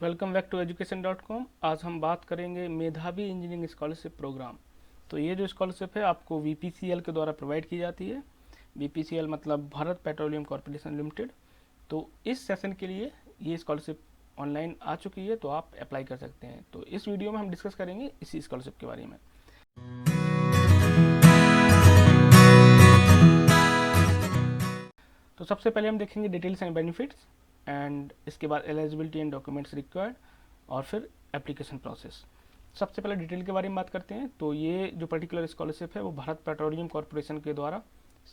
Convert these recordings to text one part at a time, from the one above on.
Welcome back to education.com। आज हम बात करेंगे मेधावी इंजीनियरिंग स्कॉलरशिप प्रोग्राम। तो ये जो स्कॉलरशिप है आपको VPCL के द्वारा प्रोवाइड की जाती है। VPCL मतलब भारत पेट्रोलियम कॉर्पोरेशन लिमिटेड। तो इस सेशन के लिए ये स्कॉलरशिप ऑनलाइन आ चुकी है, तो आप अप्लाई कर सकते हैं। तो इस वीडियो में हम डिस्कस करेंगे इसी स्कॉलरशिप के बारे में। तो सबसे पहले हम देखेंगे डिटेल्स एंड बेनिफिट्स, एंड इसके बाद एलिजिबिलिटी एंड डॉक्यूमेंट्स रिक्वायर्ड, और फिर एप्लीकेशन प्रोसेस। सबसे पहले डिटेल के बारे में बात करते हैं। तो ये जो पर्टिकुलर स्कॉलरशिप है वो भारत पेट्रोलियम कॉर्पोरेशन के द्वारा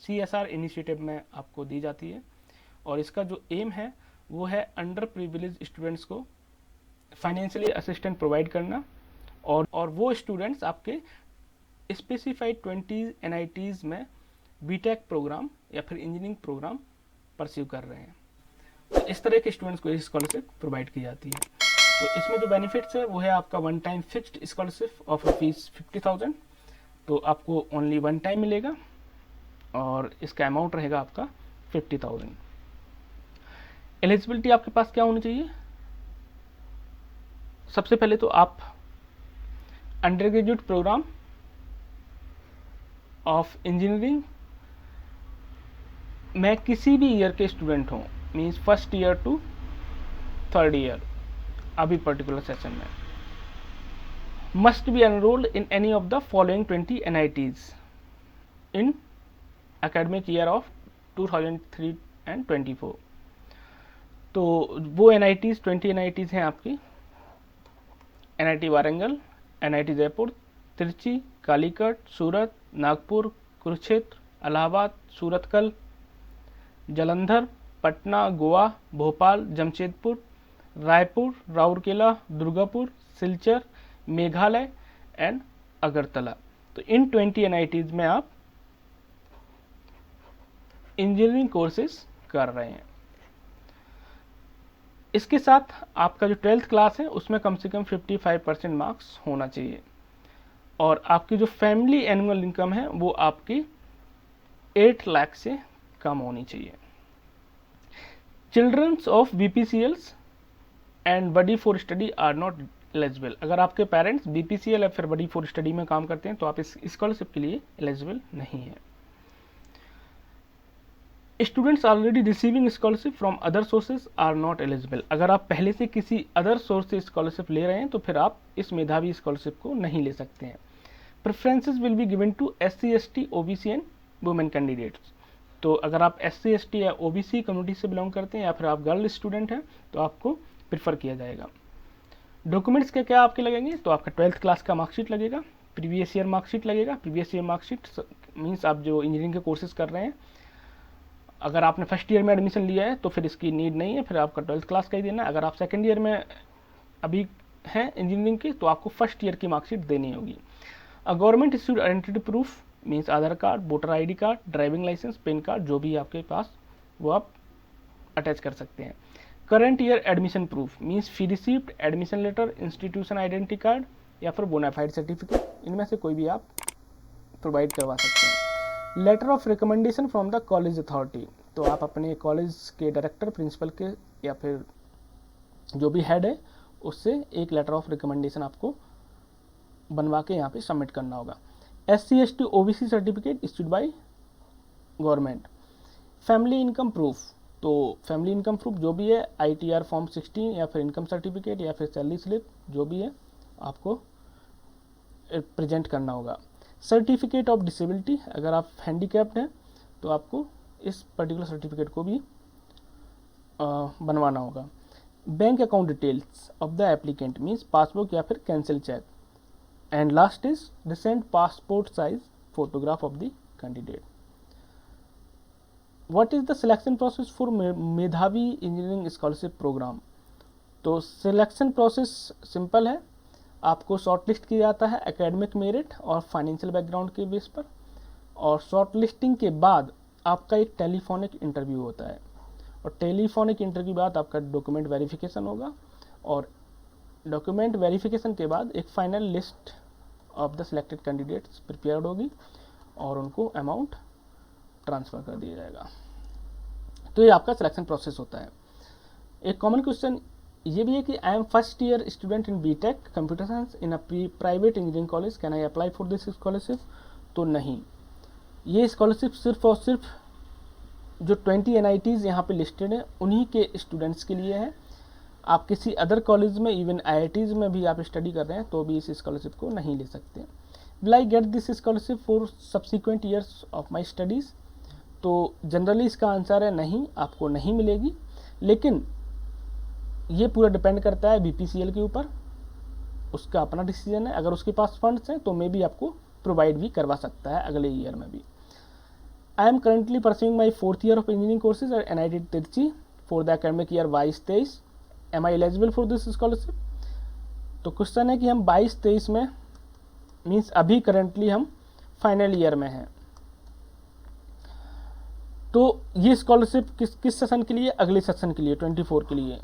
CSR इनिशिएटिव में आपको दी जाती है, और इसका जो एम है वो है अंडर प्रिविलेज स्टूडेंट्स को फाइनेंशियली असिस्टेंट प्रोवाइड करना, और वो स्टूडेंट्स आपके स्पेसिफाइड 20 NITs में बीटेक प्रोग्राम या फिर इंजीनियरिंग प्रोग्राम परस्यू कर रहे हैं। तो इस तरह के स्टूडेंट्स को ये स्कॉलरशिप प्रोवाइड की जाती है। तो इसमें जो बेनिफिट्स है वो है आपका one time fixed scholarship of rupees 50,000। तो आपको ओनली वन टाइम मिलेगा और इसका अमाउंट रहेगा आपका 50,000। एलिजिबिलिटी आपके पास क्या होनी चाहिए? सबसे पहले तो आप undergraduate program of engineering में किसी भी ईयर के स्टूडेंट हों, means first year to third year, अभी पर्टिकुलर सेशन में must be enrolled in any of the following 20 NITs in academic year of 2003 and 24। तो वो NITs 20 NITs हैं आपकी NIT Warangal, NIT Jaipur, Trichy, Calicut, Surat, Nagpur, Kurukshetra, Allahabad, Surathkal, Jalandhar, Patna, Goa, Bhopal, Jamshedpur, Raipur, Rourkela, Durgapur, Silchar, Meghalaya and Agartala. तो इन 20 NITs में आप इंजीनियरिंग कोर्सेज कर रहे हैं। इसके साथ आपका जो 12th क्लास है उसमें कम से कम 55% मार्क्स होना चाहिए, और आपकी जो फैमिली एनुअल इनकम है वो आपकी 8 लाख से कम होनी चाहिए। Childrens of BPCLs and buddy for study are not eligible. अगर आपके पेरेंट्स BPCL या फिर बडी फॉर स्टडी में काम करते हैं तो आप इस स्कॉलरशिप के लिए एलिजिबल नहीं है। Students already receiving scholarship from other sources are not eligible. अगर आप पहले से किसी अदर सोर्स से स्कॉलरशिप ले रहे हैं तो फिर आप इस मेधावी स्कॉलरशिप को नहीं ले सकते हैं। Preferences will be given to SC ST OBC and women candidates. तो अगर आप SC ST या OBC कम्युनिटी से बिलोंग करते हैं या फिर आप गर्ल स्टूडेंट हैं तो आपको प्रिफर किया जाएगा। डॉक्यूमेंट्स के क्या आपके लगेंगे? तो आपका 12th क्लास का मार्कशीट लगेगा, प्रीवियस ईयर मार्कशीट लगेगा। प्रीवियस ईयर मार्कशीट मीन्स आप जो इंजीनियरिंग के कोर्सेज कर रहे हैं, अगर आपने फर्स्ट ईयर में एडमिशन लिया है तो फिर इसकी नीड नहीं है, फिर आपका 12th क्लास का ही देना। अगर आप सेकेंड ईयर में अभी हैं इंजीनियरिंग की तो आपको फर्स्ट ईयर की मार्कशीट देनी होगी। Government issued identity proof means Aadhaar card, voter ID card, driving licence, PAN card, जो भी आपके पास वो आप अटैच कर सकते हैं। Current year admission proof means fee receipt, admission letter, institution identity card या फिर बोनाफाइड सर्टिफिकेट, इनमें से कोई भी आप प्रोवाइड करवा सकते हैं। Letter of recommendation from the college authority, तो आप अपने कॉलेज के डायरेक्टर, प्रिंसिपल के या फिर जो भी हेड है उससे एक लेटर ऑफ रिकमेंडेशन आपको बनवा के यहाँ पे सबमिट करना होगा। SC ST OBC certificate issued by government. Family income proof, तो फैमिली इनकम प्रूफ जो भी है ITR फॉर्म 16 या फिर इनकम सर्टिफिकेट या फिर सैलरी स्लिप जो भी है आपको प्रेजेंट करना होगा। सर्टिफिकेट ऑफ डिसेबिलिटी, अगर आप हैंडीकैप्ड हैं तो आपको इस पर्टिकुलर सर्टिफिकेट को भी बनवाना होगा। Bank account details of the applicant means passbook या फिर cancel cheque, and last is recent passport size photograph of the candidate. What is the selection process for मेधावी इंजीनियरिंग स्कॉलरशिप प्रोग्राम? तो selection process simple है, आपको shortlist किया जाता है academic merit और फाइनेंशियल बैकग्राउंड के बेस पर, और शॉर्टलिस्टिंग के बाद आपका एक टेलीफोनिक इंटरव्यू होता है, और टेलीफोनिक इंटरव्यू बाद आपका डॉक्यूमेंट वेरिफिकेशन होगा, और डॉक्यूमेंट वेरिफिकेशन के बाद एक final list of the selected candidates prepared होगी और उनको अमाउंट ट्रांसफ़र कर दिया जाएगा। तो ये आपका सिलेक्शन प्रोसेस होता है। एक कॉमन क्वेश्चन ये भी है कि I am first year student in BTech computer science in a private engineering college, can I apply for this scholarship? तो नहीं, ये स्कॉलरशिप सिर्फ और सिर्फ जो 20 NITs यहाँ पे लिस्टेड हैं उन्हीं के स्टूडेंट्स के लिए है। आप किसी अदर कॉलेज में, इवन IITs में भी आप स्टडी कर रहे हैं तो भी इस स्कॉलरशिप को नहीं ले सकते। Will I get this scholarship for subsequent years of my studies? तो जनरली इसका आंसर है नहीं, आपको नहीं मिलेगी। लेकिन ये पूरा डिपेंड करता है BPCL के ऊपर, उसका अपना डिसीजन है। अगर उसके पास फंड्स हैं तो मे भी आपको प्रोवाइड भी करवा सकता है अगले ईयर में भी। I am currently pursuing my 4th year of engineering courses at NIT Trichy for the academic year 22-23, am I eligible for this scholarship? तो क्वेश्चन है कि हम 22-23 में, मीन्स अभी करेंटली हम फाइनल ईयर में हैं, तो ये स्कॉलरशिप किस सेशन के लिए? अगले सेशन के लिए, 24 के लिए।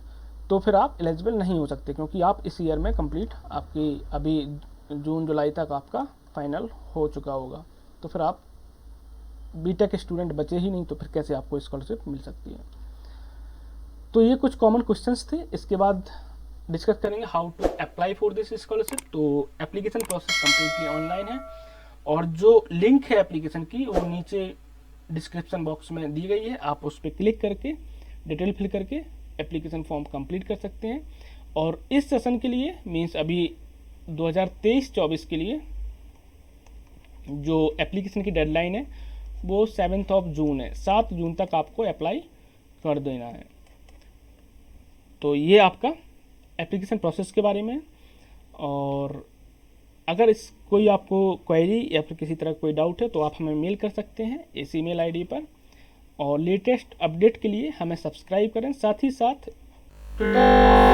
तो फिर आप एलिजिबल नहीं हो सकते क्योंकि आप इस ईयर में कंप्लीट, आपकी अभी जून जुलाई तक आपका फाइनल हो चुका होगा, तो फिर आप बीटेक स्टूडेंट बचे ही नहीं, तो फिर कैसे आपको स्कॉलरशिप मिल सकती है? तो ये कुछ कॉमन क्वेश्चंस थे। इसके बाद डिस्कस करेंगे how to apply for this scholarship. तो एप्लीकेशन प्रोसेस कम्प्लीटली ऑनलाइन है और जो लिंक है एप्लीकेशन की वो नीचे डिस्क्रिप्शन बॉक्स में दी गई है, आप उस पर क्लिक करके डिटेल फिल करके एप्लीकेशन फॉर्म कंप्लीट कर सकते हैं। और इस सेशन के लिए, मीन्स अभी 2023-24 के लिए जो एप्लीकेशन की डेडलाइन है वो 7 जून है, 7 जून तक आपको अप्लाई कर देना है। तो ये आपका एप्लीकेशन प्रोसेस के बारे में। और अगर इस कोई आपको क्वेरी या फिर किसी तरह कोई डाउट है तो आप हमें मेल कर सकते हैं इस ईमेल आईडी पर। और लेटेस्ट अपडेट के लिए हमें सब्सक्राइब करें, साथ ही साथ ट्विटर